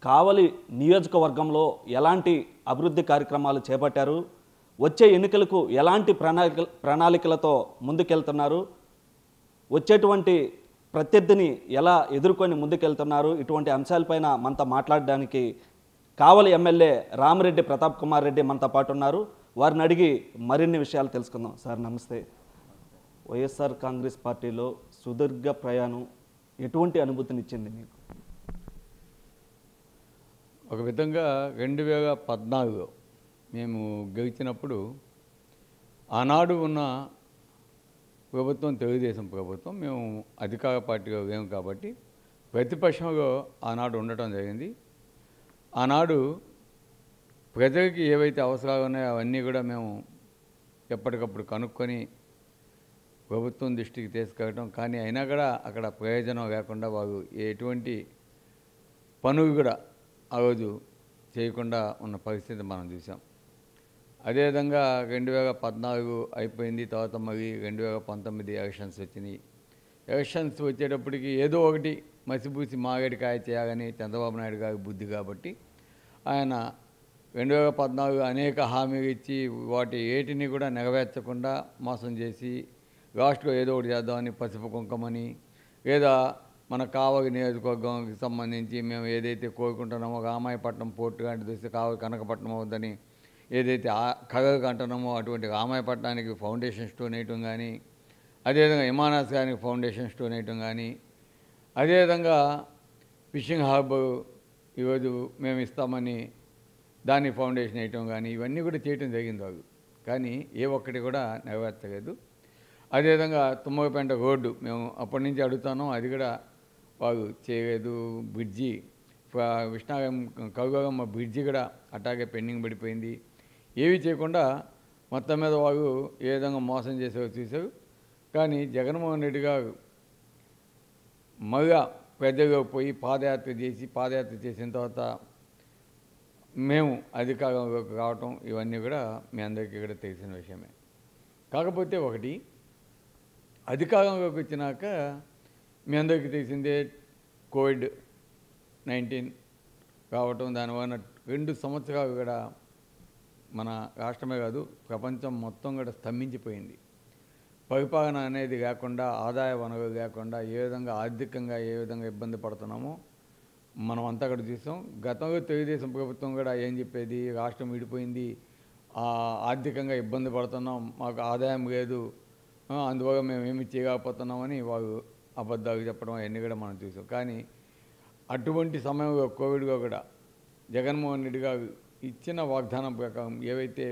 కావలి నియోజకవర్గంలో ఎలాంటి అభివృద్ధి కార్యక్రమాలు చేపట్టారు? వచ్చే ఎన్నికలకు ఎలాంటి ప్రణాళికలతో ముందుకెళ్తున్నారు? వచ్చేటువంటి ప్రత్యర్థిని ఎలా ఎదుర్కొని ముందుకెళ్తున్నారు? ఇటువంటి అంశాలపైన మనతో మాట్లాడడానికి కావలి ఎమ్మెల్యే రామిరెడ్డి ప్రతాప్ కుమార్ రెడ్డి మనతో పాటు ఉన్నారు. వారిని అడిగి మరిన్ని విషయాలు తెలుసుకుందాం. సార్ నమస్తే. వైఎస్ఆర్ కాంగ్రెస్ పార్టీలో సుదీర్ఘ ప్రయాణం ఎటువంటి అనుభూతినిచ్చింది మీకు? ఒక విధంగా 2014 మేము గెలిచినప్పుడు ఆనాడు ఉన్న ప్రభుత్వం తెలుగుదేశం ప్రభుత్వం, మేము అధికార పార్టీగా లేము కాబట్టి ప్రతిపక్షంలో ఆనాడు ఉండటం జరిగింది. ఆనాడు ప్రజలకి ఏవైతే అవసరాలు ఉన్నాయో అవన్నీ కూడా మేము ఎప్పటికప్పుడు కనుక్కొని ప్రభుత్వం దృష్టికి తీసుకెళ్ళటం, కానీ అయినా కూడా అక్కడ ప్రయోజనం లేకుండా వారు ఎటువంటి పనులు కూడా ఆ రోజు చేయకుండా ఉన్న పరిస్థితి మనం చూసాం. అదేవిధంగా 2014 అయిపోయింది. తర్వాత మళ్ళీ 2019 ఎలక్షన్స్ వచ్చినాయి. ఎలక్షన్స్ వచ్చేటప్పటికి ఏదో ఒకటి మసిపూసి మాగడికాయ చేయాలని చంద్రబాబు నాయుడు గారి బుద్ధి కాబట్టి ఆయన 2014 అనేక హామీలు ఇచ్చి వాటి ఏటిని కూడా నెరవేర్చకుండా మోసం చేసి లాస్ట్లో ఏదో ఒకటి చేద్దామని పసుపు కుంకమని, లేదా మన కావలి నియోజకవర్గానికి సంబంధించి మేము ఏదైతే కోరుకుంటున్నామో రామాయపట్నం పోర్టు లాంటి చూస్తే కావలి కనకపట్నం అవుద్దని ఏదైతే కథలకు అంటున్నామో అటువంటి రామాయపట్నానికి ఫౌండేషన్ స్టోన్ వేయటం కానీ, అదేవిధంగా విమానాశ్రయానికి ఫౌండేషన్ స్టోన్ వేయటం కానీ, అదేవిధంగా ఫిషింగ్ హార్బర్ ఈరోజు మేము ఇస్తామని దాన్ని ఫౌండేషన్ వేయటం కానీ, ఇవన్నీ కూడా చేయటం జరిగింది వాళ్ళు. కానీ ఏ ఒక్కటి కూడా నెరవేర్చలేదు. అదేవిధంగా తుమ్మగపేంట రోడ్డు మేము అప్పటి నుంచి అడుగుతాను, అది కూడా వాళ్ళు చేయలేదు. బ్రిడ్జి విష్ణాగం కౌగమ్మ బ్రిడ్జి కూడా అట్లాగే పెండింగ్ పడిపోయింది. ఏవి చేయకుండా మొత్తం మీద వాళ్ళు ఏ విధంగా మోసం చేసేవారు చూసారు. కానీ జగన్మోహన్ రెడ్డి గారు మళ్ళా పెద్దగా పోయి పాదయాత్ర చేసిన తర్వాత మేము అధికారంలోకి రావటం ఇవన్నీ కూడా మీ అందరికీ కూడా తెలిసిన విషయమే. కాకపోతే ఒకటి, అధికారంలోకి వచ్చినాక మీ అందరికీ తెలిసిందే కోవిడ్-19 రావటం, దానివల్ల 2 సంవత్సరాలు కూడా మన రాష్ట్రమే కాదు ప్రపంచం మొత్తం కూడా స్తంభించిపోయింది. పరిపాలన అనేది లేకుండా, ఆదాయ వనరులు లేకుండా ఏ విధంగా ఆర్థికంగా ఏ విధంగా ఇబ్బంది పడుతున్నామో మనం అంతా కూడా చూసాం. గతంలో తెలుగుదేశం ప్రభుత్వం కూడా ఏం చెప్పేది, రాష్ట్రం విడిపోయింది, ఆర్థికంగా ఇబ్బంది పడుతున్నాం, మాకు ఆదాయం లేదు, అందువల్ల మేము ఏమి చేయకపోతున్నామని వాళ్ళు అబద్ధాలు చెప్పడం అవన్నీ కూడా మనం చూసాం. కానీ అటువంటి సమయంలో కోవిడ్గా కూడా జగన్మోహన్ రెడ్డి గారు ఇచ్చిన వాగ్దానం ప్రకారం ఏవైతే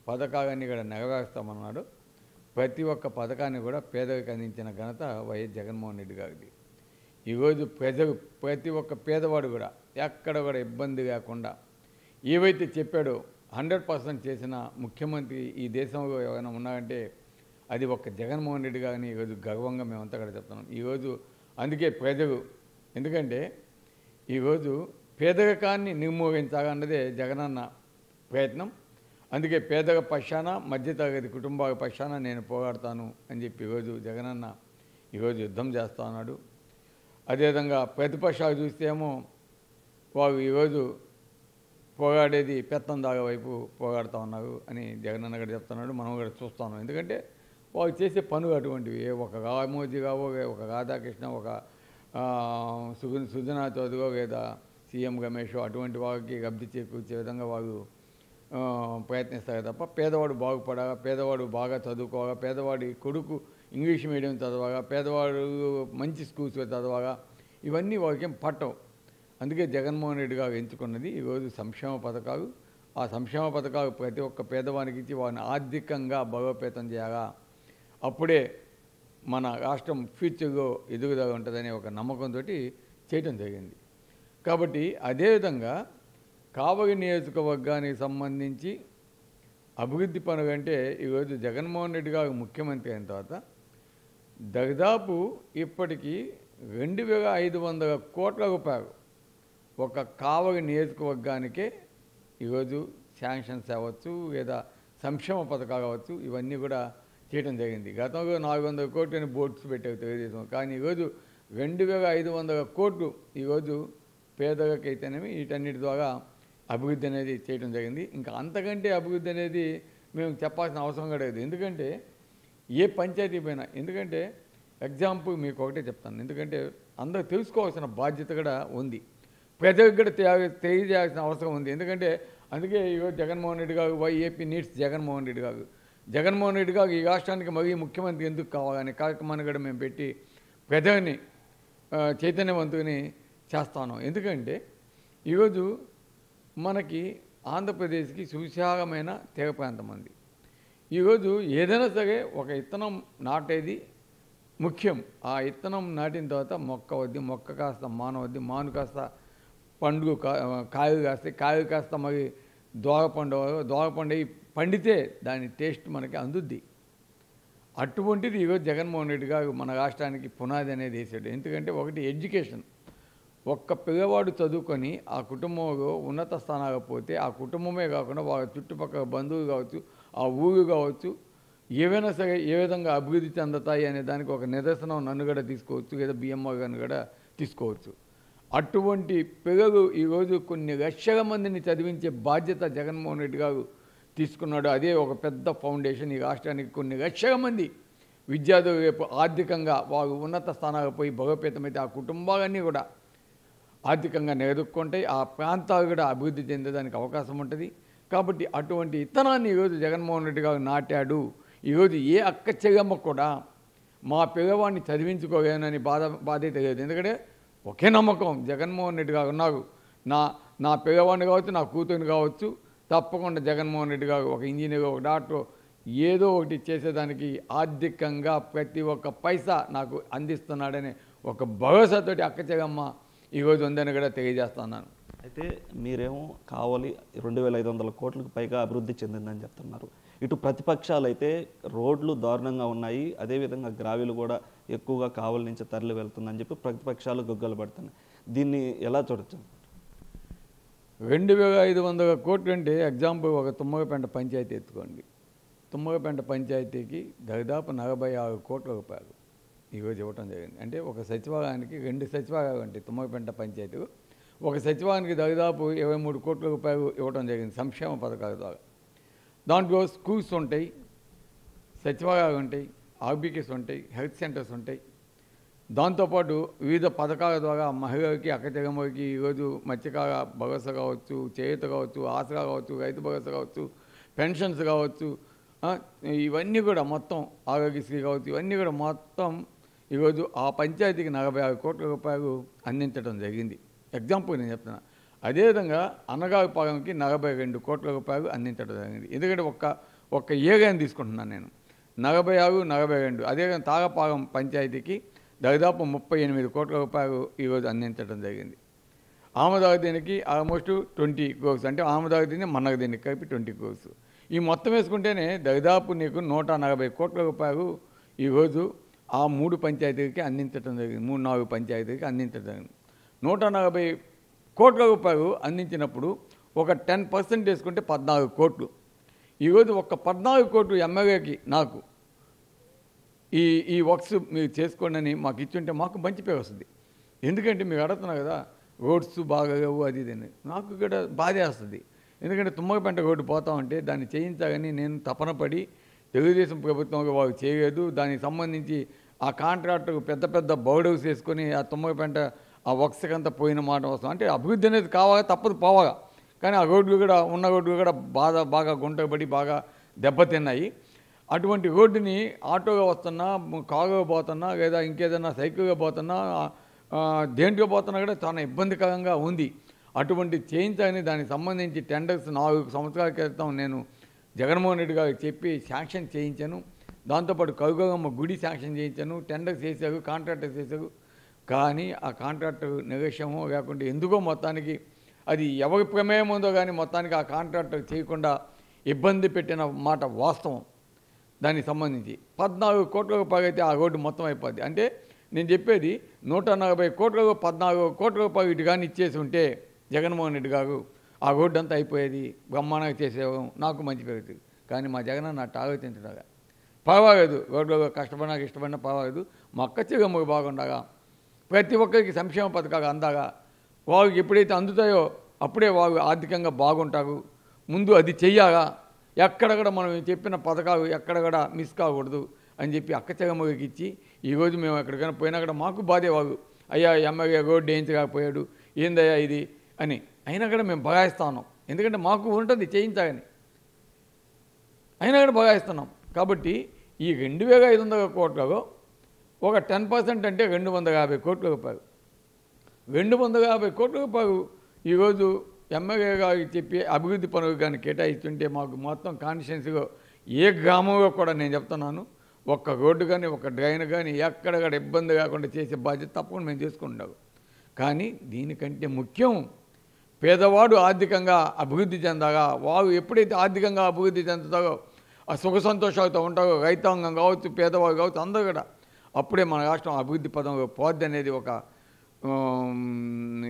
పథకాలన్నీ కూడా నెరవేరుస్తామన్నాడో ప్రతి ఒక్క పథకాన్ని కూడా పేదలకు అందించిన ఘనత వైఎస్ జగన్మోహన్ రెడ్డి గారిది. ఈరోజు ప్రతి ఒక్క పేదవాడు కూడా ఎక్కడ కూడా ఇబ్బంది లేకుండా ఏవైతే చెప్పాడో 100% చేసిన ముఖ్యమంత్రి ఈ దేశంలో ఎవరైనా ఉన్నారంటే అది ఒక్క జగన్మోహన్ రెడ్డి గారిని ఈరోజు గర్వంగా మేమంతా కూడా చెప్తున్నాం. ఈరోజు అందుకే ప్రజలు, ఎందుకంటే ఈరోజు పేదరికాన్ని నిర్మూలించాలన్నదే జగనన్న ప్రయత్నం. అందుకే పేదల పక్షాన, మధ్యతరగతి కుటుంబాల పక్షాన నేను పోరాడతాను అని చెప్పి ఈరోజు జగనన్న ఈరోజు యుద్ధం చేస్తూ ఉన్నాడు. అదేవిధంగా ప్రతిపక్షాలు చూస్తేమో వారు ఈరోజు పోరాడేది పెత్తందారుల వైపు పోరాడుతూ ఉన్నారు అని జగనన్న కూడా చెప్తున్నాడు. మనం కూడా చూస్తూ ఉన్నాం. ఎందుకంటే వాళ్ళు చేసే పనులు అటువంటివి. ఒక రామోజీరావు, ఒక రాధాకృష్ణ, ఒక సుజనా చౌదరిగో లేదా సీఎం రమేష్ అటువంటి వారికి లబ్ధి చేకూర్చే విధంగా వాళ్ళు ప్రయత్నిస్తారు తప్ప పేదవాడు బాగుపడగా, పేదవాడు బాగా చదువుకోగా, పేదవాడి కొడుకు ఇంగ్లీష్ మీడియం చదవగా, పేదవాడు మంచి స్కూల్స్లో చదవగా ఇవన్నీ వాళ్ళకి ఏం పట్టవు. అందుకే జగన్మోహన్ రెడ్డి గారు ఎంచుకున్నది ఈరోజు సంక్షేమ పథకాలు. ఆ సంక్షేమ పథకాలు ప్రతి ఒక్క పేదవానికి ఇచ్చి వారిని ఆర్థికంగా బలోపేతం చేయాలా, అప్పుడే మన రాష్ట్రం ఫ్యూచర్లో ఎదుగుదల ఉంటుందనే ఒక నమ్మకంతో చేయటం జరిగింది. కాబట్టి అదేవిధంగా కావలి నియోజకవర్గానికి సంబంధించి అభివృద్ధి పనులు అంటే ఈరోజు జగన్మోహన్ రెడ్డి గారు ముఖ్యమంత్రి అయిన తర్వాత దాదాపు ఇప్పటికీ 2500 కోట్ల రూపాయలు ఒక కావలి నియోజకవర్గానికే ఈరోజు శాంక్షన్స్ అవ్వచ్చు, లేదా సంక్షేమ పథకాలు అవ్వచ్చు, ఇవన్నీ కూడా చేయడం జరిగింది. గతంలో 400 కోట్లని బోర్డ్స్ పెట్టారు తెలుగుదేశం. కానీ ఈరోజు 2500 కోట్లు ఈరోజు పేదలకైతేనేమి వీటన్నిటి ద్వారా అభివృద్ధి అనేది చేయడం జరిగింది. ఇంకా అంతకంటే అభివృద్ధి అనేది మేము చెప్పాల్సిన అవసరం కూడా లేదు. ఎందుకంటే ఏ పంచాయతీ పైన, ఎందుకంటే ఎగ్జాంపుల్ మీకు ఒకటే చెప్తాను, ఎందుకంటే అందరూ తెలుసుకోవాల్సిన బాధ్యత కూడా ఉంది, ప్రజలకు కూడా తెలియజేయాల్సిన అవసరం ఉంది. ఎందుకంటే అందుకే ఈరోజు జగన్మోహన్ రెడ్డి గారు ఏపీ నీడ్స్ జగన్మోహన్ రెడ్డి గారు, జగన్మోహన్ రెడ్డి గారు ఈ రాష్ట్రానికి మరీ ముఖ్యమంత్రి ఎందుకు కావాలని కార్యక్రమాన్ని కూడా మేము పెట్టి ప్రజల్ని చైతన్యవంతుని చేస్తాను. ఎందుకంటే ఈరోజు మనకి ఆంధ్రప్రదేశ్కి సువిశాలమైన తీర ప్రాంతం ఉంది. ఈరోజు ఏదైనా సరే ఒక ఇత్తనం నాటేది ముఖ్యం. ఆ ఇత్తనం నాటిన తర్వాత మొక్క వద్ది, మొక్క కాస్త మానవద్ది, మాను కాస్త పండు కాయలు కాస్తాయి, కాయలు కాస్త మరి దోగపండు పండితే దాని టేస్ట్ మనకి అందుద్ది. అటువంటిది ఈరోజు జగన్మోహన్ రెడ్డి గారు మన రాష్ట్రానికి పునాది అనేది వేసాడు. ఎందుకంటే ఒకటి ఎడ్యుకేషన్, ఒక్క పిల్లవాడు చదువుకొని ఆ కుటుంబంలో ఉన్నత స్థానాలకు పోతే ఆ కుటుంబమే కాకుండా వాళ్ళ చుట్టుపక్కల బంధువులు కావచ్చు, ఆ ఊరు కావచ్చు, ఏవైనా సరే ఏ విధంగా అభివృద్ధి చెందుతాయి అనే దానికి ఒక నిదర్శనం నన్ను కూడా తీసుకోవచ్చు, లేదా బిఎంఆర్ గారిని కూడా తీసుకోవచ్చు. అటువంటి పిల్లలు ఈరోజు కొన్ని లక్షల మందిని చదివించే బాధ్యత జగన్మోహన్ రెడ్డి గారు తీసుకున్నాడు. అదే ఒక పెద్ద ఫౌండేషన్. ఈ రాష్ట్రానికి కొన్ని లక్షల మంది విద్యార్థులు రేపు ఆర్థికంగా వారు ఉన్నత స్థానాలకు పోయి బలోపేతమైతే ఆ కుటుంబాలన్నీ కూడా ఆర్థికంగా నిలదొక్కుంటాయి, ఆ ప్రాంతాలు కూడా అభివృద్ధి చెందేదానికి అవకాశం ఉంటుంది. కాబట్టి అటువంటి ఇత్తనాన్ని ఈరోజు జగన్మోహన్ రెడ్డి గారు నాటాడు. ఈరోజు ఏ అక్క చెల్లెమ్మ కూడా మా పిల్లవాడిని చదివించుకోలేనని బాధే తెలియదు. ఎందుకంటే ఒకే నమ్మకం, జగన్మోహన్ రెడ్డి గారు ఉన్నారు, నా పిల్లవాడిని కావచ్చు, నా కూతురిని కావచ్చు, తప్పకుండా జగన్మోహన్ రెడ్డి గారు ఒక ఇంజనీర్, ఒక డాక్టర్, ఏదో ఒకటి చేసేదానికి ఆర్థికంగా ప్రతి ఒక్క పైసా నాకు అందిస్తున్నాడనే ఒక భరోసాతోటి అక్క చెల్లెమ్మ ఈరోజు ఉందని కూడా తెలియజేస్తున్నాను. అయితే మీరేమో కావాలి 2500 కోట్లకు పైగా అభివృద్ధి చెందిందని చెప్తున్నారు. ఇటు ప్రతిపక్షాలు అయితే రోడ్లు దారుణంగా ఉన్నాయి, అదేవిధంగా గ్రావీలు కూడా ఎక్కువగా కావలి నుంచి తరలి వెళ్తుందని చెప్పి ప్రతిపక్షాలు గొగ్గలు పడుతున్నాయి. దీన్ని ఎలా చూడొచ్చు? 2500 కోట్లు అంటే ఎగ్జాంపుల్ ఒక తుమ్మగపేంట పంచాయతీ ఎత్తుకోండి. తుమ్మగపేంట పంచాయతీకి దాదాపు 46 కోట్ల రూపాయలు ఈరోజు ఇవ్వటం జరిగింది. అంటే ఒక సచివాలయానికి 2 సచివాలయాలు ఉంటాయి తుమ్మగపేంట పంచాయతీలు. ఒక సచివాలయానికి దాదాపు 23 కోట్ల రూపాయలు ఇవ్వటం జరిగింది సంక్షేమ పథకాల ద్వారా. దాంట్లో స్కూల్స్ ఉంటాయి, సచివాలయాలు ఉంటాయి, ఆర్బీకేస్ ఉంటాయి, హెల్త్ సెంటర్స్ ఉంటాయి. దాంతోపాటు వివిధ పథకాల ద్వారా మహిళలకి, అక్కచెల్లెమ్మలకి ఈరోజు మత్స్యకార భరోసా కావచ్చు, చేయూత కావచ్చు, ఆసరా కావచ్చు, రైతు భరోసా కావచ్చు, పెన్షన్స్ కావచ్చు, ఇవన్నీ కూడా మొత్తం ఆరోగ్యశ్రీ కావచ్చు, ఇవన్నీ కూడా మొత్తం ఈరోజు ఆ పంచాయతీకి 46 కోట్ల రూపాయలు అందించడం జరిగింది. ఎగ్జాంపుల్ నేను చెప్తున్నా. అదేవిధంగా అన్నగారిపాలెంకి 42 కోట్ల రూపాయలు అందించడం జరిగింది. ఎందుకంటే ఒక్క ఏరియాని తీసుకుంటున్నాను నేను, 46, 42. అదేవిధంగా తాగపాలెం పంచాయతీకి దాదాపు 38 కోట్ల రూపాయలు ఈరోజు అందించడం జరిగింది. ఆమదాగదీనికి ఆల్మోస్ట్ 20 crores, అంటే ఆమదాగదీని మన్నగదీనికి కలిపి 20 crores. ఈ మొత్తం వేసుకుంటేనే దాదాపు నీకు 140 కోట్ల రూపాయలు ఈరోజు ఆ 3 పంచాయతీలకి అందించడం జరిగింది, 3-4 పంచాయతీలకి అందించడం జరిగింది. 140 కోట్ల రూపాయలు అందించినప్పుడు ఒక 10% వేసుకుంటే 14 కోట్లు. ఈరోజు ఒక 14 కోట్లు ఎమ్మెల్యేకి నాకు ఈ వర్క్స్ మీరు చేసుకోండి అని మాకు ఇచ్చుంటే మాకు మంచి పేరు వస్తుంది. ఎందుకంటే మీరు అడుగుతున్నారు కదా రోడ్స్ బాగా లేవు అది ఇదని, నాకు ఇక్కడ బాధే వస్తుంది. ఎందుకంటే తుమ్మగపేంట రోడ్డు పోతా ఉంటే దాన్ని చేయించాలని నేను తపన పడి తెలుగుదేశం ప్రభుత్వంలో వాళ్ళు చేయలేదు. దానికి సంబంధించి ఆ కాంట్రాక్టర్ పెద్ద బౌడర్స్ వేసుకొని ఆ తుమ్మగపేంట ఆ వర్క్స్కి అంతా పోయిన మాట వస్తాం. అంటే అభివృద్ధి అనేది కావాలా, తప్పదు పోవాలా. కానీ ఆ రోడ్లు కూడా ఉన్న రోడ్లు కూడా బాగా గుంటపడి బాగా దెబ్బతిన్నాయి. అటువంటి రోడ్డుని ఆటోగా వస్తున్నా, కారుగా పోతున్నా, లేదా ఇంకేదన్నా సైకిల్గా పోతున్నా, దేంట్లో పోతున్నా కూడా చాలా ఇబ్బందికరంగా ఉంది. అటువంటి చేయించాలని దానికి సంబంధించి టెండర్స్ 4 సంవత్సరాల క్రితం నేను జగన్మోహన్ రెడ్డి గారికి చెప్పి శాంక్షన్ చేయించాను. దాంతోపాటు కరుగమ్మ గుడి శాంక్షన్ చేయించాను, టెండర్స్ వేసారు, కాంట్రాక్టర్స్ వేసారు. కానీ ఆ కాంట్రాక్టర్ నిర్లక్ష్యమో లేకుంటే ఎందుకో మొత్తానికి అది ఎవరి ప్రమేయం ఉందో కానీ మొత్తానికి ఆ కాంట్రాక్టర్ చేయకుండా ఇబ్బంది పెట్టిన మాట వాస్తవం. దానికి సంబంధించి 14 కోట్ల రూపాయలు అయితే ఆ రోడ్డు మొత్తం అయిపోద్ది. అంటే నేను చెప్పేది 140 కోట్లకు 14 కోట్ల రూపాయలు ఇటు కానీ ఇచ్చేసి ఉంటే జగన్మోహన్ రెడ్డి గారు ఆ రోడ్డు అంతా అయిపోయేది, బ్రహ్మాండంగా చేసేవాం, నాకు మంచి పెరుగుతుంది. కానీ మా జగన్ నాకు ఆలోచించడగా పర్వాలేదు, రోడ్లో ఇష్టపడినా పర్వాలేదు, మా అక్క చెల్లెమ్మకు బాగుండగా, ప్రతి ఒక్కరికి సంక్షేమ పథకాలు అందాగా, వాళ్ళకి ఎప్పుడైతే అందుతాయో అప్పుడే వాళ్ళు ఆర్థికంగా బాగుంటారు. ముందు అది చెయ్యాలా, ఎక్కడక్కడ మనం చెప్పిన పథకాలు ఎక్కడ కూడా మిస్ కాకూడదు అని చెప్పి అక్కచెగమ్మకి ఇచ్చి ఈరోజు మేము ఎక్కడికైనా పోయినా కూడా మాకు బాధేవాళ్ళు, అయ్యా ఎమ్మెల్యే రోడ్డు వేయించకపోయాడు, ఏందయ్యా ఇది అని. అయినా కూడా మేము బగాయిస్తా ఉన్నాం, ఎందుకంటే మాకు ఉంటుంది చేయించాలని, అయినా కూడా బగాయిస్తున్నాం. కాబట్టి ఈ 2500 కోట్లలో ఒక 10% అంటే 250 కోట్ల రూపాయలు. 250 కోట్ల రూపాయలు ఈరోజు ఎమ్మెల్యే గారికి చెప్పి అభివృద్ధి పనులు కానీ కేటాయిస్తుంటే మాకు మొత్తం కాన్స్టిట్యున్సీలో ఏ గ్రామంలో కూడా నేను చెప్తున్నాను, ఒక్క రోడ్డు కానీ ఒక డ్రైన్ కానీ ఎక్కడ కూడా ఇబ్బంది కాకుండా చేసే బాధ్యత తప్పకుండా మేము చేసుకుంటాము. కానీ దీనికంటే ముఖ్యం పేదవాడు ఆర్థికంగా అభివృద్ధి చెందగా, వారు ఎప్పుడైతే ఆర్థికంగా అభివృద్ధి చెందుతారో ఆ సుఖ సంతోషాలతో ఉంటారో, రైతాంగం కావచ్చు పేదవాడు కావచ్చు అందరూ కూడా, అప్పుడే మన రాష్ట్రం అభివృద్ధి పదంలో పోద్ది అనేది ఒక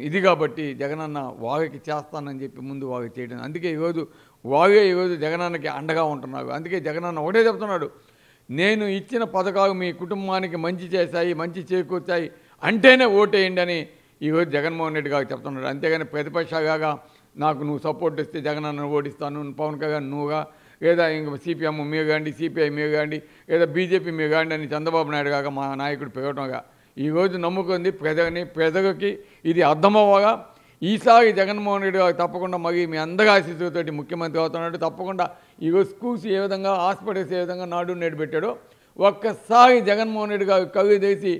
ఇది. కాబట్టి జగనన్న వారికి చేస్తానని చెప్పి ముందు వారికి చేయడం, అందుకే ఈరోజు జగనన్నకి అండగా ఉంటున్నారు. అందుకే జగనన్న ఒకటే చెప్తున్నాడు, నేను ఇచ్చిన పథకాలు మీ కుటుంబానికి మంచి చేశాయి, మంచి చేకూర్చాయి అంటేనే ఓటేయండి అని ఈరోజు జగన్మోహన్ రెడ్డి గారు చెప్తున్నాడు. అంతేగాని ప్రతిపక్షగా నాకు నువ్వు సపోర్ట్ ఇస్తే జగనన్న ఓడిస్తాను, పవన్ కళ్యాణ్ నువ్వుగా, లేదా ఇంక సిపిఎం మీరు కాండి, సిపిఐ మీరు కాండి, లేదా బీజేపీ మీరు కాండి అని చంద్రబాబు నాయుడు కాక మా నాయకుడు పెరగటంగా ఈరోజు నమ్ముకుంది ప్రజలకి ఇది అర్థమవ్వగా ఈసారి జగన్మోహన్ రెడ్డి గారు తప్పకుండా మరి మీ అందరి ఆశీస్సులతోటి ముఖ్యమంత్రి అవుతున్నాడు. తప్పకుండా ఈరోజు స్కూల్స్ ఏ విధంగా, హాస్పిటల్స్ ఏ విధంగా నాడు నేడు పెట్టాడో ఒక్కసారి జగన్మోహన్ రెడ్డి గారు కవి తీసి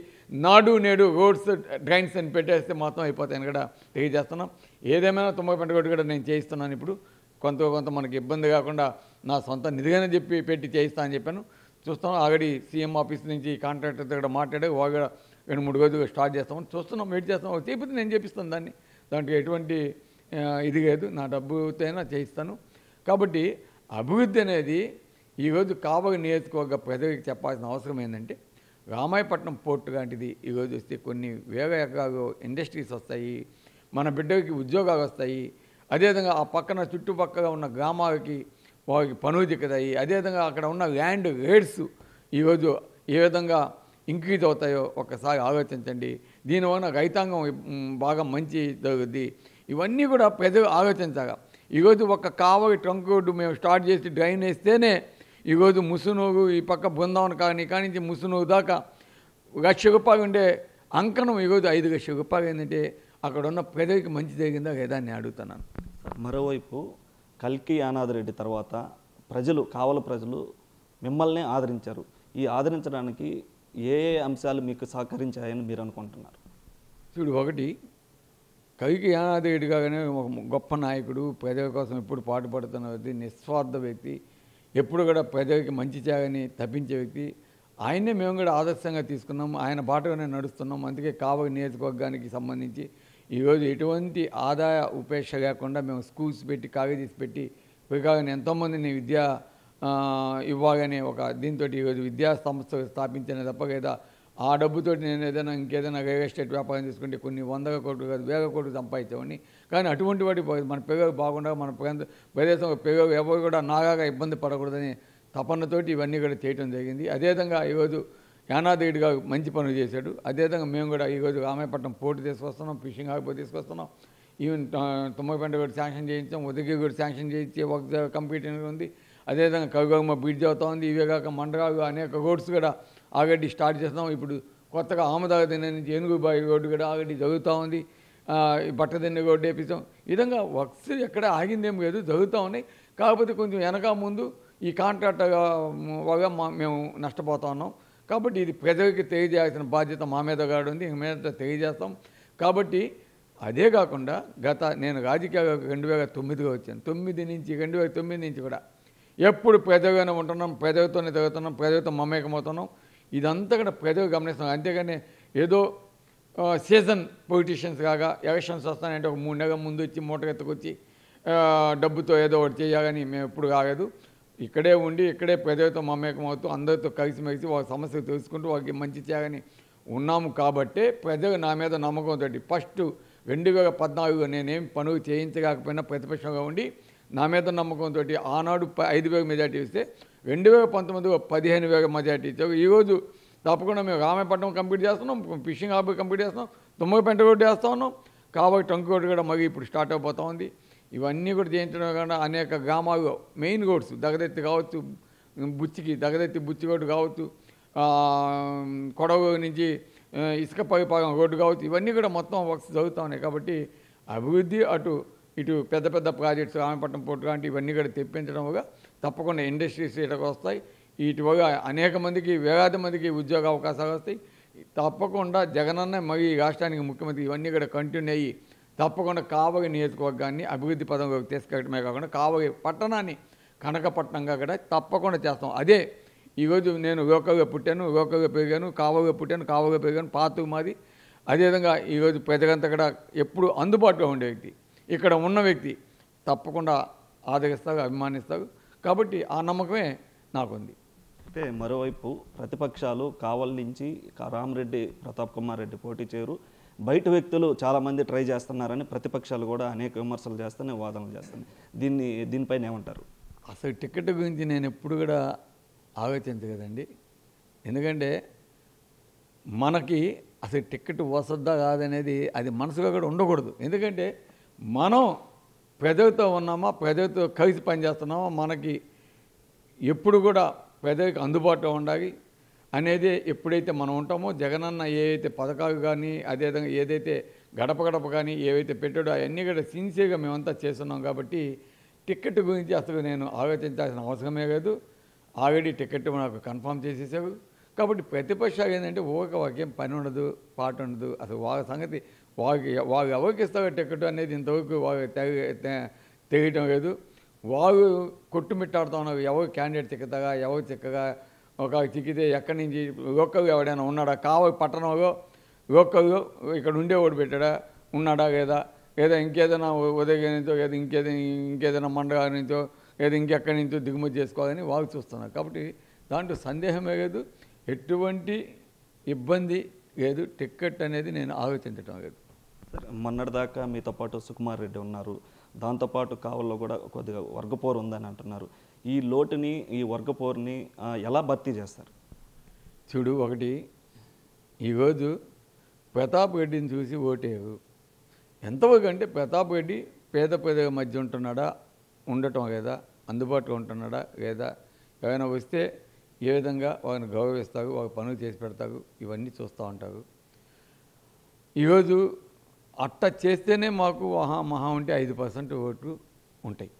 నాడు నేడు రోడ్స్ డ్రైన్స్ అని పెట్టేస్తే మొత్తం అయిపోతాయని కూడా తెలియజేస్తున్నాం. ఏదేమైనా 90 కోట్లు కూడా నేను చేయిస్తున్నాను. ఇప్పుడు కొంత మనకి ఇబ్బంది కాకుండా నా సొంత నిధిగానే చెప్పి పెట్టి చేయిస్తా అని చెప్పాను. చూస్తాం. ఆల్రెడీ సీఎం ఆఫీస్ నుంచి కాంట్రాక్టర్తో కూడా మాట్లాడే వాళ్ళు 2-3 రోజులు స్టార్ట్ చేస్తామని చూస్తున్నాం, వెయిట్ చేస్తాం. చేపితే నేను చేపిస్తాను దాన్ని, దాంట్లో ఎటువంటి ఇది లేదు, నా డబ్బుతోనే చేయిస్తాను. కాబట్టి అభివృద్ధి అనేది ఈరోజు కావలి నియోజకవర్గ ప్రజలకు చెప్పాల్సిన అవసరం ఏంటంటే, రామాయపట్నం పోర్టు లాంటిది ఈరోజు వస్తే కొన్ని వేల ఎకరాలు ఇండస్ట్రీస్ వస్తాయి, మన బిడ్డలకి ఉద్యోగాలు వస్తాయి. అదేవిధంగా ఆ పక్కన చుట్టుపక్కల ఉన్న గ్రామాలకి వారికి పనులు దిక్కుతాయి. అదేవిధంగా అక్కడ ఉన్న ల్యాండ్ రేట్స్ ఈరోజు ఏ విధంగా ఇంక్రీజ్ అవుతాయో ఒక్కసారి ఆలోచించండి. దీనివల్ల రైతాంగం బాగా మంచి జరుగుద్ది. ఇవన్నీ కూడా ప్రజలు ఆలోచించగా ఈరోజు ఒక కావలి ట్రంక్ రోడ్డు మేము స్టార్ట్ చేసి డ్రైన్ వేస్తేనే ఈరోజు ముసునూరు ఈ పక్క బృందావన కానించి ముసునూరు దాకా 1,00,000 రూపాయలు ఉండే అంకణం ఈరోజు 5,00,000 రూపాయలు ఏంటంటే అక్కడ ఉన్న ప్రజలకి మంచి జరిగిందా లేదా అని అడుగుతున్నాను. మరోవైపు కల్కి యానాదిరెడ్డి తర్వాత కావలి ప్రజలు మిమ్మల్ని ఆదరించారు. ఈ ఆదరించడానికి ఏ అంశాలు మీకు సహకరించాయని మీరు అనుకుంటున్నారు? చూడు, ఒకటి కల్కి యానాదిరెడ్డి గానే ఒక గొప్ప నాయకుడు, ప్రజల కోసం ఎప్పుడు పాటుపడుతున్న వ్యక్తి, నిస్వార్థ వ్యక్తి, ఎప్పుడు కూడా ప్రజలకి మంచి చేయని తప్పించే వ్యక్తి. ఆయన్నే మేము కూడా ఆదర్శంగా తీసుకున్నాం, ఆయన బాటలోనే నడుస్తున్నాం. అందుకే కావలి నియోజకవర్గానికి సంబంధించి ఈరోజు ఎటువంటి ఆదాయ ఉపేక్ష లేకుండా మేము స్కూల్స్ పెట్టి కాలేజెస్ పెట్టి కాగానే ఎంతోమందిని విద్యా ఇవ్వగానే ఒక దీంతో ఈరోజు విద్యా సంస్థ స్థాపించిన తప్ప లేదా ఆ డబ్బుతో నేను ఇంకేదైనా రియల్ ఎస్టేట్ వ్యాపారం చేసుకుంటే కొన్ని 100 కోట్లు కాదు 1000 కోట్లు సంపాదించేవాడిని. కానీ అటువంటి వాటి మన పిల్లలు బాగుండగా మన ప్రదేశం పిల్లలు ఎవరు కూడా నాగాగా ఇబ్బంది పడకూడదని తపనతోటి ఇవన్నీ కూడా చేయడం జరిగింది. అదేవిధంగా ఈరోజు యానాదిరెడ్డి గారు మంచి పనులు చేశాడు. అదేవిధంగా మేము కూడా ఈరోజు రామాయపట్నం పోర్టు తీసుకొస్తున్నాం, ఫిషింగ్ హార్బర్ తీసుకొస్తున్నాం, ఈవెన్ 90 కూడా శాంక్షన్ చేయించాం, ఉదయగిరి కూడా శాంక్షన్ చేయించే వర్క్ కంప్లీట్ ఉంది. అదేవిధంగా కవిగమ్మ బ్రిడ్జ్ అవుతా ఉంది. ఇవే కాక మండరాలు అనేక రోడ్స్ కూడా ఆల్రెడీ స్టార్ట్ చేస్తున్నాం. ఇప్పుడు కొత్తగా ఆమదాగదిన నుంచి ఏనుగుబాయి రోడ్డు కూడా ఆల్రెడీ జరుగుతూ ఉంది. బట్టదిన్నె రోడ్డు వేపిస్తాం. ఈ విధంగా వర్క్స్ ఎక్కడ ఆగిందేం లేదు, జరుగుతూ ఉన్నాయి. కాకపోతే కొంచెం వెనక ముందు ఈ కాంట్రాక్ట్ వల్ల మేము నష్టపోతా ఉన్నాం. కాబట్టి ఇది ప్రజలకి తెలియజేయాల్సిన బాధ్యత మా మీద కూడా ఉంది, మీద తెలియజేస్తాం. కాబట్టి అదే కాకుండా నేను రాజకీయాలు 2009లో వచ్చాను. 2009 నుంచి కూడా ఎప్పుడు ప్రజలుగానే ఉంటున్నాం, ప్రజలతోనే తిరుగుతున్నాం, ప్రజలతో మమేకమవుతున్నాం. ఇదంతా కూడా ప్రజలు గమనిస్తున్నాం. అంతేగాని ఏదో సీజన్ పొలిటీషియన్స్ కాగా ఎలక్షన్స్ వస్తానంటే ఒక 3 నెలల ముందు వచ్చి మూటకెత్తుకొచ్చి డబ్బుతో ఏదో ఒకటి చేయాలని మేము ఎప్పుడు కాలేదు. ఇక్కడే ఉండి ఇక్కడే ప్రజలతో మమేకమవుతూ అందరితో కలిసిమెలిసి వాళ్ళ సమస్యలు తెలుసుకుంటూ వాళ్ళకి మంచి చేయని ఉన్నాము. కాబట్టే ప్రజలు నా మీద నమ్మకంతో ఫస్ట్ 2014 నేనేం పనులు చేయించకపోయినా ప్రతిపక్షంగా ఉండి నా మీద నమ్మకంతో ఆనాడు 5,000 మెజార్టీ ఇస్తే 2019 15,000 మెజార్టీ ఇచ్చావు. ఈరోజు తప్పకుండా మేము రామాయపట్నం కంప్లీట్ చేస్తున్నాం, ఫిషింగ్ హార్బర్ కంప్లీట్ చేస్తున్నాం, తుమ్మగపెంట రోడ్డు వేస్తూ ఉన్నాం. కాబట్టి టంకోటి కూడా మగి ఇప్పుడు స్టార్ట్ అయిపోతూ ఉంది. ఇవన్నీ కూడా చేయించడం కాకుండా అనేక గ్రామాలు మెయిన్ రోడ్స్ దగదెత్తి కావచ్చు, దగదెత్తి బుచ్చిగోడు కావచ్చు, కొడవ నుంచి ఇసుక పరిపాలన రోడ్డు కావచ్చు, ఇవన్నీ కూడా మొత్తం వర్క్స్ జరుగుతూ ఉన్నాయి. కాబట్టి అభివృద్ధి ఇటు పెద్ద పెద్ద ప్రాజెక్ట్స్ రామపట్నం పోర్టు లాంటి ఇవన్నీ కూడా తెప్పించడం వల్ల తప్పకుండా ఇండస్ట్రీస్ ఇటకు వస్తాయి. వీటి వల్ల అనేక మందికి, వేలాది మందికి ఉద్యోగ అవకాశాలు వస్తాయి. తప్పకుండా జగనన్న మరి రాష్ట్రానికి ముఖ్యమంత్రి ఇవన్నీ కూడా కంటిన్యూ అయ్యి తప్పకుండా కావలి నియోజకవర్గాన్ని అభివృద్ధి పదంలోకి తీసుకెళ్ళటమే కాకుండా కావలి పట్టణాన్ని కనకపట్నంగా కూడా తప్పకుండా చేస్తాం. అదే ఈరోజు నేను లోకల్గా పుట్టాను, లోకల్గా పెరిగాను, కావలిగా పుట్టాను, కావలిగా పెరిగాను, పాతు మాది. అదేవిధంగా ఈరోజు ప్రజలంతా కూడా ఎప్పుడు అందుబాటులో ఉండే వ్యక్తి, ఇక్కడ ఉన్న వ్యక్తి తప్పకుండా ఆదరిస్తారు, అభిమానిస్తారు. కాబట్టి ఆ నమ్మకమే నాకుంది. అంటే మరోవైపు ప్రతిపక్షాలు కావలి నుంచి రామిరెడ్డి ప్రతాప్ కుమార్ రెడ్డి పోటీ చేయరు, బయట వ్యక్తులు చాలామంది ట్రై చేస్తున్నారని ప్రతిపక్షాలు కూడా అనేక విమర్శలు చేస్తున్నాయి, వాదనలు చేస్తున్నాయి. దీనిపైన ఏమంటారు? అసలు టికెట్ గురించి నేను ఎప్పుడు కూడా ఆలోచించదు కదండి. ఎందుకంటే మనకి అసలు టికెట్ వసద్దా కాదనేది అది మనసులో కూడా ఉండకూడదు. ఎందుకంటే మనం ప్రజలతో ఉన్నామా, ప్రజలతో కలిసి పనిచేస్తున్నామా, మనకి ఎప్పుడు కూడా ప్రజలకు అందుబాటులో ఉండాలి అనేది ఎప్పుడైతే మనం ఉంటామో, జగనన్న ఏవైతే పథకాలు కానీ అదేవిధంగా ఏదైతే గడప గడప కానీ ఏవైతే పెట్టాడో అవన్నీ కూడా సిన్సియర్గా మేమంతా చేస్తున్నాం. కాబట్టి టికెట్ గురించి అసలు నేను ఆలోచించాల్సిన అవసరమే లేదు. ఆల్రెడీ టికెట్ నాకు కన్ఫర్మ్ చేసేసారు. కాబట్టి ప్రతిపక్షాలు ఏంటంటే వాకేం పని ఉండదు, పాట ఉండదు. అసలు వాళ్ళ సంగతి వాళ్ళు ఎవరికి ఇస్తారు టికెట్ అనేది ఇంతవరకు వాళ్ళు తెలియటం లేదు. వాళ్ళు కొట్టుమిట్టాడుతూ ఉన్నారు, ఎవరు క్యాండిడేట్ చిక్కుతాగా, ఎవరు చిక్కగా. ఒక చిక్కితే ఎక్కడి నుంచి లోకల్ ఎవడైనా ఉన్నాడా, కావలి పట్టణంలో లోకల్లో ఇక్కడ ఉండేవాడు పెట్టాడా, ఉన్నాడా లేదా ఇంకేదైనా ఉదయం నుంచో లేదా ఇంకేదైనా మండగా నుంచో లేదా ఇంకెక్కడి నుంచో దిగుమతి చేసుకోవాలని వాళ్ళు చూస్తున్నారు. కాబట్టి దాంట్లో సందేహమే లేదు, ఎటువంటి ఇబ్బంది లేదు. టికెట్ అనేది నేను ఆలోచించటం లేదు. మొన్నటిదాకా మీతో పాటు సుకుమార్ రెడ్డి ఉన్నారు, దాంతోపాటు కావల్లో కూడా కొద్దిగా వర్గపోరు ఉందని అంటున్నారు. ఈ లోటుని, ఈ వర్గపోరుని ఎలా భర్తీ చేస్తారు? చూడు, ఒకటి ఈరోజు ప్రతాప్ రెడ్డిని చూసి ఓటేరు. ఎంతవరకు అంటే ప్రతాప్ రెడ్డి పేద ప్రజల మధ్య ఉంటున్నాడా, ఉండటం లేదా, అందుబాటులో ఉంటున్నాడా లేదా, ఎవరైనా వస్తే ఏ విధంగా వాళ్ళని గౌరవిస్తారు, వాళ్ళ పనులు చేసి పెడతారు, ఇవన్నీ చూస్తూ ఉంటారు. ఈరోజు అట్ట చేస్తేనే మాకు మహా ఉంటే 5% ఓట్లు ఉంటాయి.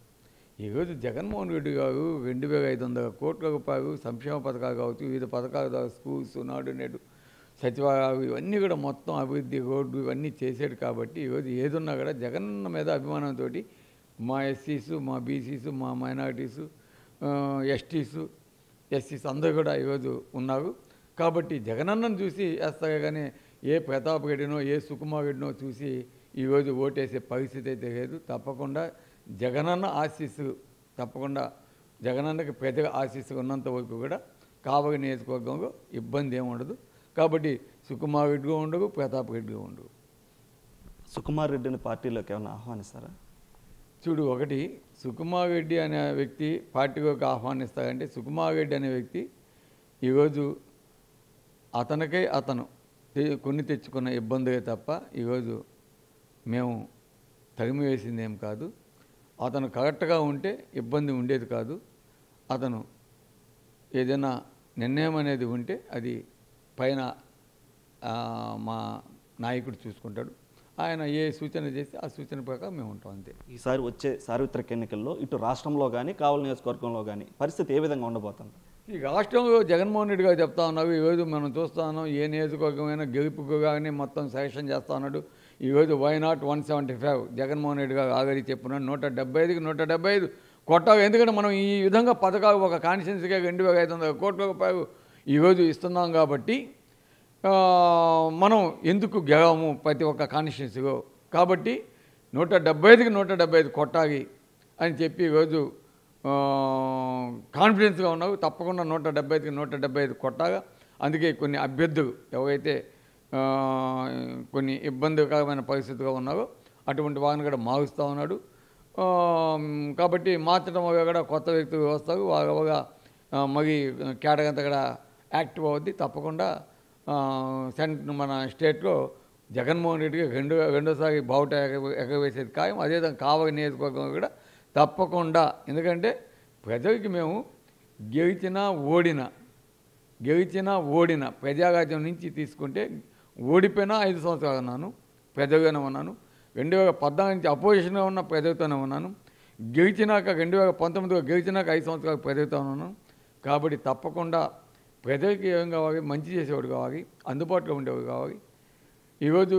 ఈరోజు జగన్మోహన్ రెడ్డి గారు 2,500 కోట్ల రూపాయలు సంక్షేమ పథకాలు కావచ్చు, వివిధ పథకాల ద్వారా స్కూల్స్, నాడు నేడు, సచివాలయాలు ఇవన్నీ కూడా మొత్తం అభివృద్ధి, రోడ్డు ఇవన్నీ చేశాడు. కాబట్టి ఈరోజు ఏదున్నా కూడా జగనన్న మీద అభిమానంతో మా ఎస్సీసు, మా బీసీసు, మా మైనారిటీసు, ఎస్టీసు, ఎస్సీస్ అందరూ కూడా ఈరోజు ఉన్నారు. కాబట్టి జగనన్నను చూసి వేస్తారే కానీ ఏ ప్రతాప్ రెడ్డినో ఏ సుకుమార్ రెడ్డినో చూసి ఈరోజు ఓటేసే పరిస్థితి అయితే లేదు. తప్పకుండా జగనన్న ఆశీస్సు, తప్పకుండా జగనన్నకి ప్రజల ఆశీస్సు ఉన్నంత వరకు కూడా కావలి నియోజకవర్గంలో ఇబ్బంది ఏమి ఉండదు. కాబట్టి సుకుమార్ రెడ్డిగా ఉండదు, ప్రతాప్ రెడ్డిగా ఉండదు. సుకుమార్ రెడ్డిని పార్టీలోకి ఏమైనా ఆహ్వానిస్తారా? చూడు, ఒకటి సుకుమార్ రెడ్డి అనే వ్యక్తి పార్టీలోకి ఆహ్వానిస్తారంటే, సుకుమార్ రెడ్డి అనే వ్యక్తి ఈరోజు అతనికై అతను కొన్ని తెచ్చుకున్న ఇబ్బందులే తప్ప ఈరోజు మేము తరిమి వేసింది ఏం కాదు. అతను కరెక్ట్గా ఉంటే ఇబ్బంది ఉండేది కాదు. అతను ఏదైనా నిర్ణయం అనేది ఉంటే అది పైన మా నాయకుడు చూసుకుంటాడు. ఆయన ఏ సూచన చేస్తే ఆ సూచన ప్రకారం మేము ఉంటాం, అంతే. ఈసారి వచ్చే సార్వత్రిక ఎన్నికల్లో ఇటు రాష్ట్రంలో కానీ కావలి నియోజకవర్గంలో కానీ పరిస్థితి ఏ విధంగా ఉండబోతుంది? ఈ రాష్ట్రంలో జగన్మోహన్ రెడ్డి గారు చెప్తా ఉన్నారు. ఈరోజు మనం చూస్తా ఉన్నాం, ఏ నియోజకవర్గమైనా గెలుపుకు కానీ మొత్తం సెలక్షన్ చేస్తూ ఉన్నాడు. ఈరోజు వై నాట్ 175 జగన్మోహన్ రెడ్డి గారు ఆల్రెడీ చెప్పున్నాడు. 175కి 175 కొట్టాలి. ఎందుకంటే మనం ఈ విధంగా పథకాలు ఒక కాన్స్టిట్యున్సీగా 2,500 కోట్ల రూపాయలు ఈరోజు ఇస్తున్నాం. కాబట్టి మనం ఎందుకు గెలవము ప్రతి ఒక్క కాన్స్టిట్యున్సీలో? కాబట్టి 175కి 175 కొట్టాలి అని చెప్పి ఈరోజు కాన్ఫిడెన్స్గా ఉన్నావు. తప్పకుండా 175కి 175 కొట్టాగా. అందుకే కొన్ని అభ్యర్థులు ఎవరైతే కొన్ని ఇబ్బందికరమైన పరిస్థితిగా ఉన్నారో అటువంటి వారిని కూడా మారుస్తూ ఉన్నాడు. కాబట్టి మార్చడం వల్ల కూడా కొత్త వ్యక్తులు వస్తారు, వాళ్ళగా మరి కేటగంతా కూడా యాక్టివ్ అవుద్ది. తప్పకుండా మన స్టేట్లో జగన్మోహన్ రెడ్డికి రెండోసారి బావుట ఎగవేసేది ఖాయం. అదేవిధంగా కావలి నియోజకవర్గం కూడా తప్పకుండా, ఎందుకంటే ప్రజలకి మేము గెలిచినా ఓడినా ప్రజారాజ్యం నుంచి తీసుకుంటే ఓడిపోయినా 5 సంవత్సరాలు ఉన్నాను, ప్రజలుగానే ఉన్నాను. 2014 నుంచి అపోజిషన్గా ఉన్న ప్రజలతోనే ఉన్నాను. గెలిచినాక 2019లో గెలిచినాక 5 సంవత్సరాలు ప్రజలతోనే ఉన్నాను. కాబట్టి తప్పకుండా ప్రజలకి ఏం కావాలి, మంచి చేసేవాడు కావాలి, అందుబాటులో ఉండేవాడు కావాలి. ఈరోజు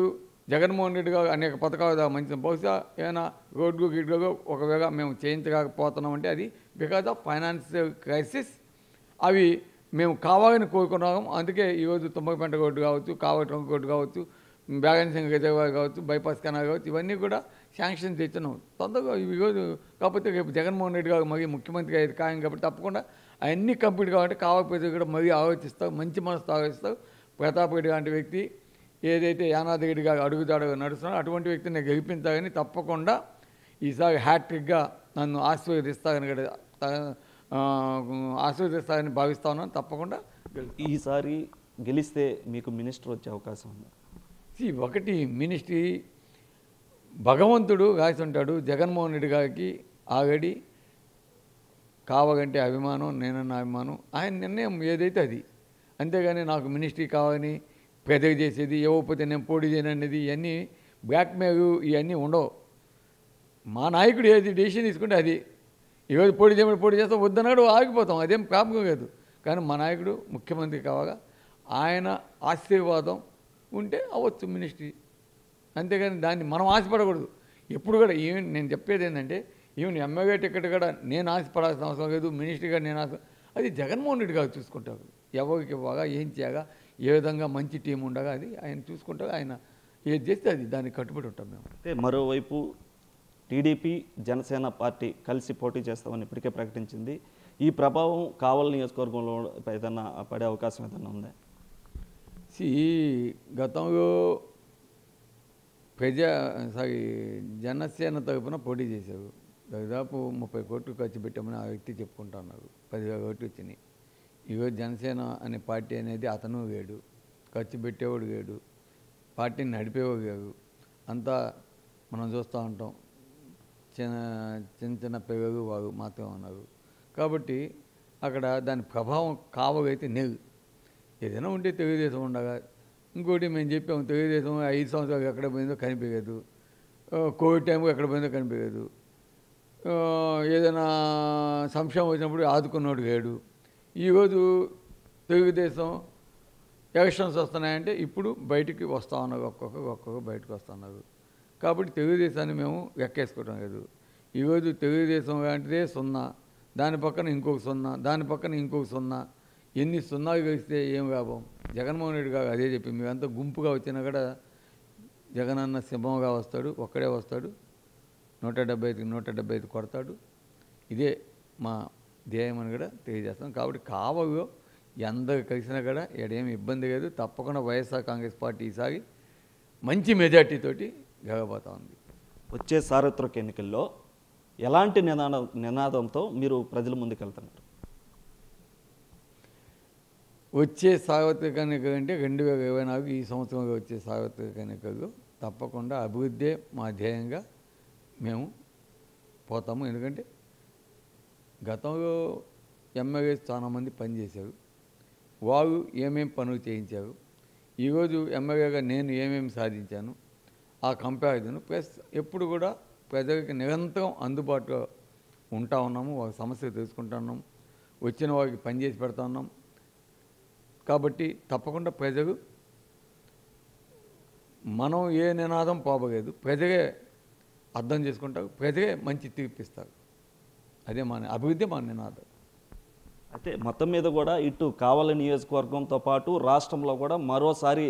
జగన్మోహన్ రెడ్డి గారు అనేక పథకాలు మంచి, బహుశా ఏమైనా రోడ్లు గిడ్లు ఒకవేళ మేము చేయించకపోతున్నామంటే అది బికాజ్ ఆఫ్ ఫైనాన్షియల్ క్రైసిస్. అవి మేము కావాలని కోరుకున్నాము. అందుకే ఈరోజు తుమ్మకపేట రోడ్డు కావచ్చు, కావలి ట్రంక్ రోడ్డు కావచ్చు, బ్యాగన్సింగ్ రిజర్వాయర్ కావచ్చు, బైపాస్ కెనాల్ కావచ్చు, ఇవన్నీ కూడా శాంక్షన్ తెచ్చున్నాం తొందరగా ఈరోజు. కాకపోతే రేపు జగన్మోహన్ రెడ్డి గారు మరీ ముఖ్యమంత్రి అయ్యేది ఖాయం కాబట్టి తప్పకుండా అవన్నీ కంప్లీట్ కావాలంటే కావలి ప్రజలు కూడా మరీ ఆలోచిస్తారు, మంచి మనసుతో ఆలోచిస్తారు. ప్రతాప్ రెడ్డి లాంటి వ్యక్తి ఏదైతే యానాద్రి రెడ్డి గారు అడుగుదాడుగా నడుస్తున్నాడో అటువంటి వ్యక్తిని నేను గెలిపించాలని తప్పకుండా ఈసారి హ్యాట్రిక్గా నన్ను ఆశీర్వదిస్తారని భావిస్తా ఉన్నాను. తప్పకుండా ఈసారి గెలిస్తే మీకు మినిస్టర్ వచ్చే అవకాశం ఉంది? ఒకటి మినిస్ట్రీ భగవంతుడు రాసి ఉంటాడు. జగన్మోహన్ రెడ్డి గారికి ఆల్రెడీ కావాలంటే అభిమానం, నేనన్న అభిమానం, ఆయన నిర్ణయం ఏదైతే అది. అంతేగాని నాకు మినిస్ట్రీ కావాలని పెద్దగా చేసేది, ఇవ్వకపోతే నేను పోటీ చేయననేది, ఇవన్నీ బ్లాక్మెయిల్ ఇవన్నీ ఉండవు. మా నాయకుడు ఏది డెసిషన్ తీసుకుంటే అది. ఈరోజు పోటీ చేస్తాం, వద్దన్నాడు ఆగిపోతాం, అదేం ప్రాబ్లం లేదు. కానీ మా నాయకుడు ముఖ్యమంత్రి కావాలా, ఆయన ఆశీర్వాదం ఉంటే అవ్వచ్చు మినిస్ట్రీ. అంతేగాని దాన్ని మనం ఆశపడకూడదు ఎప్పుడు కూడా. ఈవెన్ నేను చెప్పేది ఏంటంటే, ఈవెన్ ఎమ్మెల్యే టికెట్ కూడా నేను ఆశపడాల్సిన అవసరం లేదు, మినిస్ట్రీ కూడా నేను అది జగన్మోహన్ రెడ్డి గారు చూసుకుంటారు. ఎవరికి ఇవ్వగా, ఏం చేయగా, ఏ విధంగా మంచి టీం ఉండగా అది ఆయన చూసుకుంటారు. ఆయన ఏది చేస్తే అది దానికి కట్టుబడి ఉంటాం మేము. అంటే మరోవైపు టీడీపీ జనసేన పార్టీ కలిసి పోటీ చేస్తామని ఇప్పటికే ప్రకటించింది. ఈ ప్రభావం కావలి నియోజకవర్గంలో ఏదైనా పడే అవకాశం ఏదైనా ఉందా? గతంలో జనసేన తరఫున పోటీ చేశారు. దాదాపు 30 కోట్లు ఖర్చు పెట్టామని ఆ వ్యక్తి చెప్పుకుంటా ఉన్నారు. 10,000 కోట్లు వచ్చినాయి. ఈరోజు జనసేన అనే పార్టీ అనేది అతను వేడు, ఖర్చు పెట్టేవాడు వేడు, పార్టీని నడిపేవాడు కాదు. అంతా మనం చూస్తూ ఉంటాం. చిన్న పిల్లలు వారు మాత్రం ఉన్నారు. కాబట్టి అక్కడ దాని ప్రభావం కావగైతే లేదు. ఏదైనా ఉంటే తెలుగుదేశం ఉండగా. ఇంకోటి మేము చెప్పాము, తెలుగుదేశం 5 సంవత్సరాలు ఎక్కడ పోయిందో కనిపించదు, కోవిడ్ టైంకి ఎక్కడ పోయిందో కనిపించదు, ఏదైనా సంక్షేమం వచ్చినప్పుడు ఆదుకున్నోడు లేడు. ఈరోజు తెలుగుదేశం ఎలక్షన్స్ వస్తున్నాయంటే ఇప్పుడు బయటికి వస్తూ ఉన్నారు, ఒక్కొక్క బయటకు వస్తున్నారు. కాబట్టి తెలుగుదేశాన్ని మేము ఎక్కేసుకోవడం లేదు. ఈరోజు తెలుగుదేశం లాంటిదే 0, దాని పక్కన ఇంకొక 0, దాని పక్కన ఇంకొక 0, ఎన్ని 0 కలిస్తే ఏం లాభం? జగన్మోహన్ రెడ్డి గారు అదే చెప్పి, మీరంతా గుంపుగా వచ్చినా కూడా జగనన్న సింహంగా వస్తాడు, ఒక్కడే వస్తాడు, 175కి 175 కొడతాడు. ఇదే మా ధ్యేయం అని కూడా తెలియజేస్తాం. కాబట్టి కావలో ఎందరు కలిసినా కూడా ఏడేమి ఇబ్బంది లేదు. తప్పకుండా వైఎస్ఆర్ కాంగ్రెస్ పార్టీ ఈసారి మంచి మెజార్టీతోటి గెలవబోతా ఉంది. వచ్చే సార్వత్రిక ఎన్నికల్లో ఎలాంటి నినాదంతో మీరు ప్రజల ముందుకెళ్తున్నారు? వచ్చే సార్వత్రిక ఎన్నికలు అంటే 2024 ఈ సంవత్సరంలో వచ్చే సార్వత్రిక ఎన్నికల్లో తప్పకుండా అభివృద్ధే మా ధ్యేయంగా మేము పోతాము. ఎందుకంటే గతంలో ఎమ్మెల్యేస్ చాలామంది పనిచేశారు, వారు ఏమేమి పనులు చేయించారు, ఈరోజు ఎమ్మెల్యేగా నేను ఏమేమి సాధించాను, ఆ కంపారిజన్ ప్లస్ ఎప్పుడు కూడా ప్రజలకి నిరంతరం అందుబాటులో ఉంటా ఉన్నాము, వారి సమస్యలు తెలుసుకుంటా ఉన్నాం, వచ్చిన వారికి పనిచేసి పెడతా ఉన్నాం. కాబట్టి తప్పకుండా ప్రజలు మనం ఏ నినాదం పోబలేదు, ప్రజలే అర్థం చేసుకుంటారు, ప్రజలే మంచి తీర్పిస్తారు. అదే మన అభివృద్ధి మన నినాదం. అయితే మొత్తం మీద కూడా ఇటు కావలి నియోజకవర్గంతో పాటు రాష్ట్రంలో కూడా మరోసారి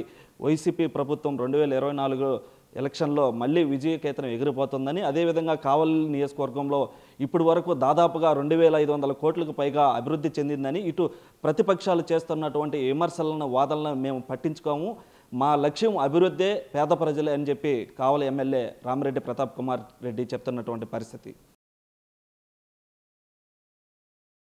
వైసీపీ ప్రభుత్వం 2024 ఎలక్షన్లో మళ్ళీ విజయకేతనం ఎగిరిపోతుందని, అదేవిధంగా కావలి నియోజకవర్గంలో ఇప్పటి వరకు దాదాపుగా 2,500 కోట్లకు పైగా అభివృద్ధి చెందిందని ఇటు ప్రతిపక్షాలు చేస్తున్నటువంటి విమర్శలను, వాదనలను మేము పట్టించుకోము, మా లక్ష్యం అభివృద్ధే, పేద ప్రజలే అని చెప్పి కావలి ఎమ్మెల్యే రామిరెడ్డి ప్రతాప్ కుమార్ రెడ్డి చెప్తున్నటువంటి పరిస్థితి.